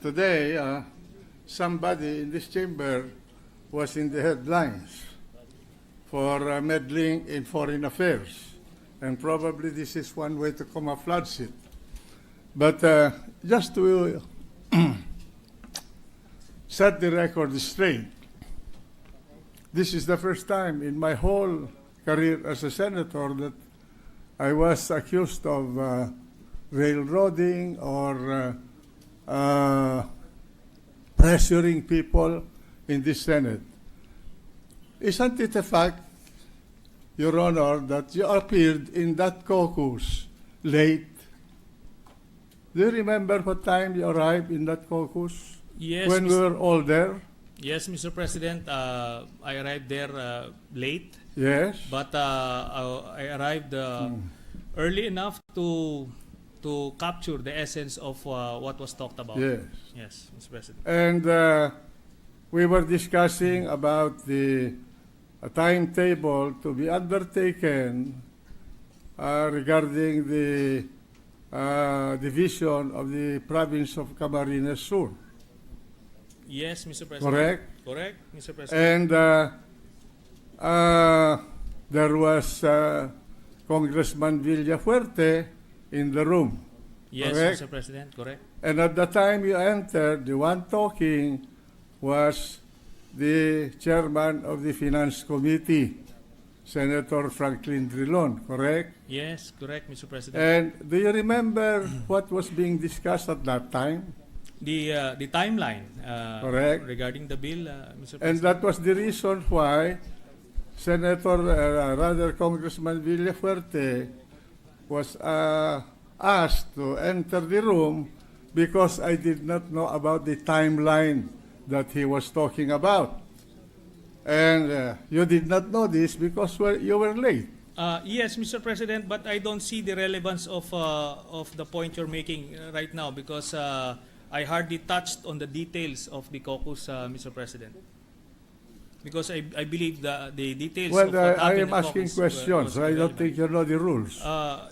today, somebody in this chamber was in the headlines for meddling in foreign affairs. And probably this is one way to camouflage it. But just to set the record straight, this is the first time in my whole career as a senator that I was accused of railroading or pressuring people in the Senate. Isn't it a fact, Your Honor, that you appeared in that caucus late? Do you remember what time you arrived in that caucus? Yes, When we were all there? Yes, Mr. President. I arrived there late, Yes. but I arrived early enough to capture the essence of what was talked about. Yes. Yes, Mr. President. And we were discussing about the timetable to be undertaken regarding the division of the province of Camarines Sur. Yes, Mr. President. Correct? Correct, Mr. President. And there was Congressman Villafuerte in the room. Yes, correct? Mr. President. Correct. And at the time you entered, the one talking was the chairman of the Finance Committee, Senator Franklin Drilon, correct? Yes, correct, Mr. President. And do you remember what was being discussed at that time? The timeline Correct. regarding the bill, Mr. And President. that was the reason why Congressman Villafuerte was asked to enter the room because I did not know about the timeline that he was talking about. And you did not know this because you were late. Yes, Mr. President, but I don't see the relevance of the point you're making right now because I hardly touched on the details of the caucus, Mr. President. Because I believe the details of Well, what I happened am in asking caucus questions. was I don't irrelevant. think you know the rules.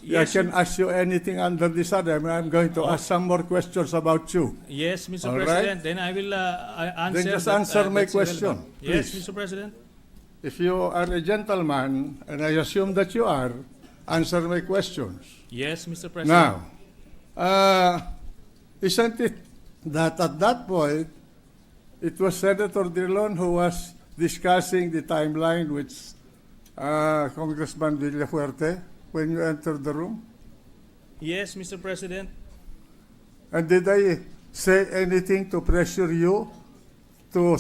Yes, I can ask you anything under the sun. I'm going to ask some more questions about you. yes, Mr. All President. right. Then I will answer. Then just that, answer my that's irrelevant. question, Yes, please. Mr. President. If you are a gentleman, and I assume that you are, answer my questions. Yes, Mr. President. Now, isn't it that at that point, it was Senator Drilon who was discussing the timeline with Congressman Villafuerte when you entered the room? Yes, Mr. President. And did I say anything to pressure you to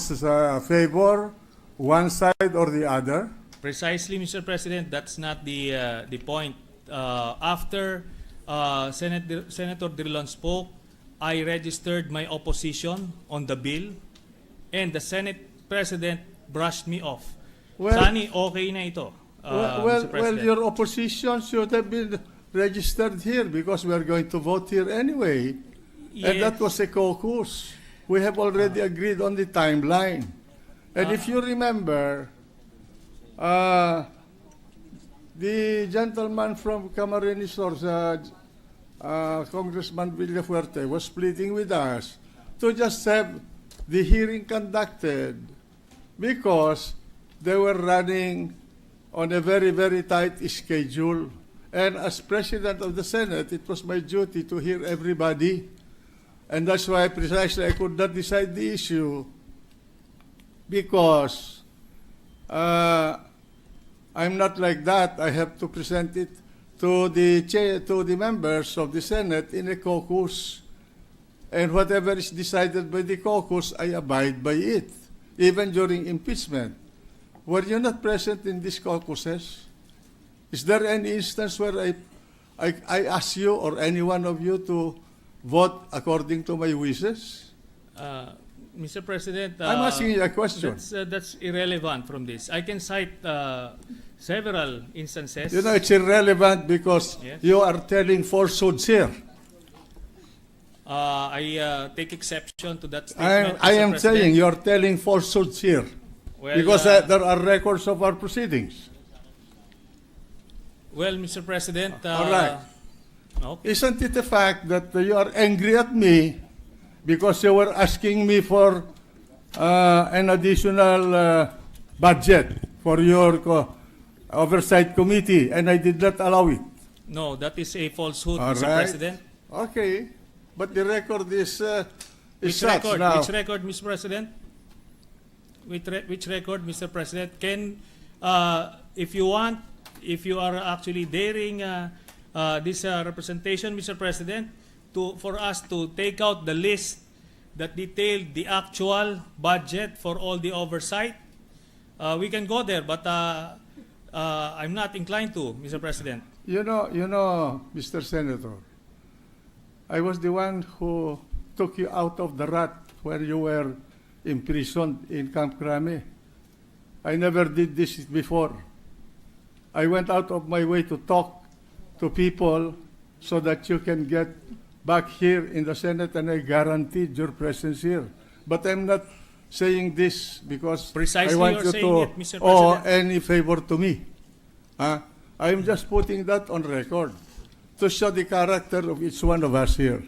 favor one side or the other? Precisely, Mr. President. That's not the point. After Senator Drilon spoke, I registered my opposition on the bill, and the Senate President brushed me off. Well- Sani, okay na ito, Mr. Well, President. your opposition should have been registered here because we are going to vote here anyway. And that Yes. was a caucus. We have already agreed on the timeline. And if you remember, the gentleman from Camarines Sur, Congressman Villafuerte, was pleading with us to just have the hearing conducted because they were running on a very, very tight schedule. And as President of the Senate, it was my duty to hear everybody. And that's why precisely I could not decide the issue because I'm not like that. I have to present it to the members of the Senate in a caucus. And whatever is decided by the caucus, I abide by it, even during impeachment. Were you not present in these caucuses? Is there any instance where I ask you or any one of you to vote according to my wishes? Mr. President, I'm asking you a question. That's irrelevant from this. I can cite several instances. You know, it's irrelevant because Yes. you are telling falsehoods here. I take exception to that statement. I Mr. am President. saying you are telling falsehoods here Well, because there are records of our proceedings. Well, Mr. President, All right. okay. Isn't it a fact that you are angry at me because you were asking me for an additional budget for your oversight committee, and I did not allow it. No, that is a falsehood, All Mr. right. President. Okay, but the record is Which such record? now. Which record, Mr. President? Which record, Mr. President? Can, if you want, if you are actually daring this representation, Mr. President, for us to take out the list that detailed the actual budget for all the oversight, we can go there, but I'm not inclined to, Mr. President. You know, Mr. Senator, I was the one who took you out of the rut where you were imprisoned in Camp Crame. I never did this before. I went out of my way to talk to people so that you can get back here in the Senate, and I guaranteed your presence here. But I'm not saying this because Precisely I want you're you saying to it, Mr. owe President. any favor to me. I'm just putting that on record to show the character of each one of us here.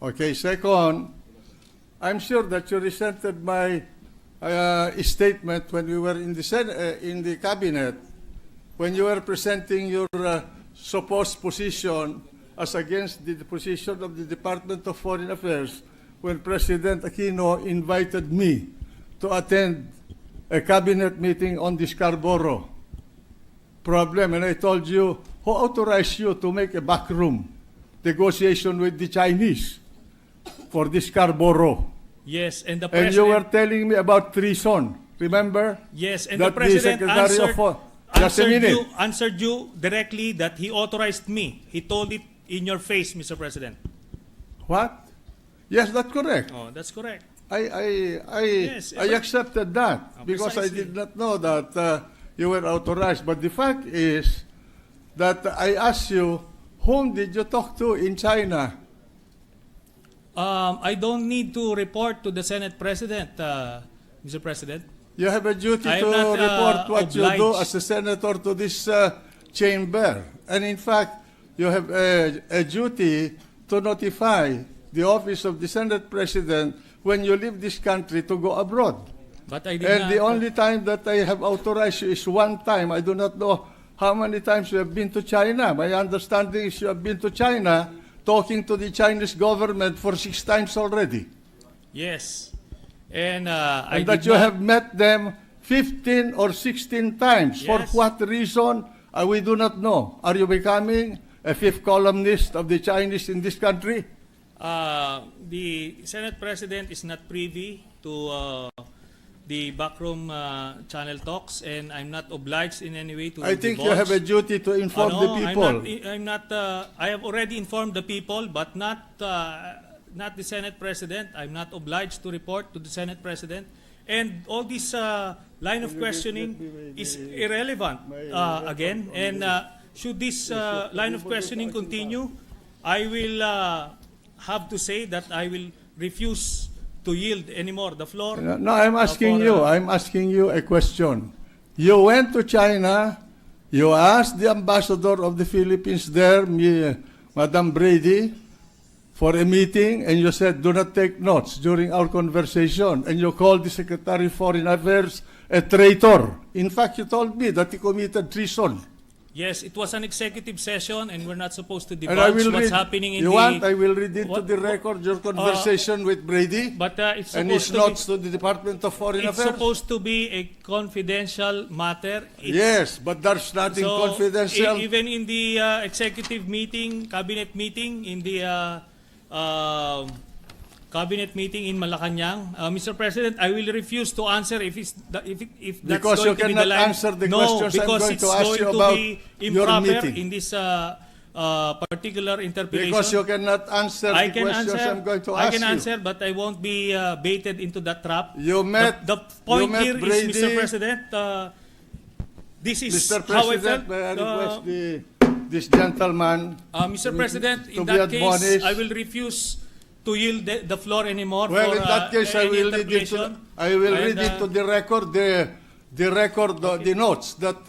Okay, second, I'm sure that you resented my statement when we were in the cabinet, when you were presenting your supposed position as against the position of the Department of Foreign Affairs, when President Aquino invited me to attend a cabinet meeting on the Scarborough problem, and I told you, who authorized you to make a backroom negotiation with the Chinese for the Scarborough? Yes, and the And President... you were telling me about treason, remember? Yes, and That the President Secretary answered you directly that he authorized me. He told it in your face, Mr. President. What? Yes, that's correct. Oh, that's correct. I accepted that because I Precisely. did not know that you were authorized. But the fact is that I asked you, whom did you talk to in China? I don't need to report to the Senate President, Mr. President. You have a duty I to am not, report what you do obliged. as a senator to this chamber. And in fact, you have a duty to notify the office of the Senate President when you leave this country to go abroad. But I did And not... the only time that I have authorized you is one time. I do not know how many times you have been to China. My understanding is you have been to China talking to the Chinese government for 6 times already. Yes. And I And did that you not... have met them 15 or 16 times. For Yes. what reason, we do not know. Are you becoming a fifth columnist of the Chinese in this country? The Senate President is not privy to the backroom channel talks, and I'm not obliged in any way to I think you divulge. have a duty to inform the people. I'm not. I have already informed the people, but not the Senate President. I'm not obliged to report to the Senate President, and all this line of questioning is irrelevant again. And should this line of questioning continue, I will have to say that I will refuse to yield anymore the floor. No, I'm asking you. I'm asking you a question. You went to China. You asked the ambassador of the Philippines there, Madam Brady, for a meeting, and you said, do not take notes during our conversation. And you called the Secretary of Foreign Affairs a traitor. In fact, you told me that he committed treason. Yes, it was an executive session, and we're not supposed to And I divulge will what's read. happening in You the... want? I will read into What- the record your conversation with Brady But it's and supposed his to notes be... to the Department of Foreign It's Affairs. supposed to be a confidential matter. Yes, but there's nothing confidential. Even in the executive meeting, cabinet meeting, in the cabinet meeting in Malacanang, Mr. President, I will refuse to answer if that's Because going you to be the cannot line. answer the No, questions I'm because going it's to ask going you to about be your improper meeting. in this particular interpretation. Because you cannot answer I the can questions answer. I'm going to I ask can you. answer, but I won't be baited into that trap. You met, The point you met here Brady. is, Mr. President, this is Mr. how I President, felt. may I request this gentleman Mr. President, to in be that case, admonished. I will refuse to yield the floor anymore Well, for in that case, I any will read it interpretation. to the record the notes that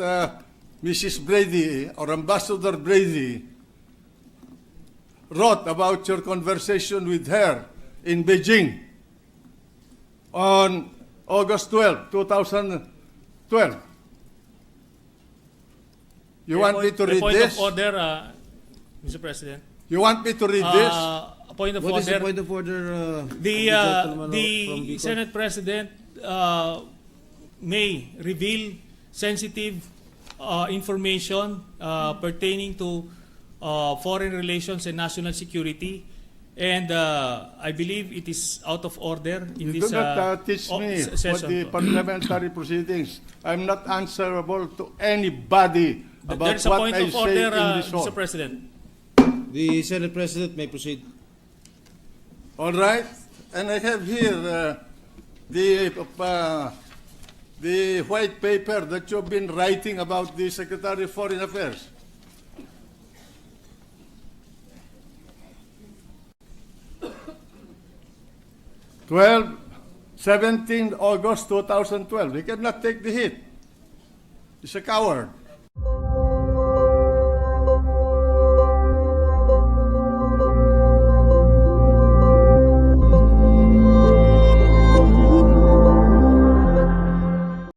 Mrs. Brady or Ambassador Brady wrote about your conversation with her in Beijing on August 12, 2012. You want me to read point this? of order, Mr. President. You want me to read this? A point of What is the order. point of order? The gentleman from the Bicol? Senate President may reveal sensitive information pertaining to foreign relations and national security, and I believe it is out of order in You this do not teach me what session. the parliamentary proceedings. I'm not answerable to anybody about There's a what point I of say order, in this hall. Mr. President. The Senate President may proceed. All right, and I have here the white paper that you've been writing about the Secretary of Foreign Affairs. August 17, 2012. He cannot take the hit. He's a coward.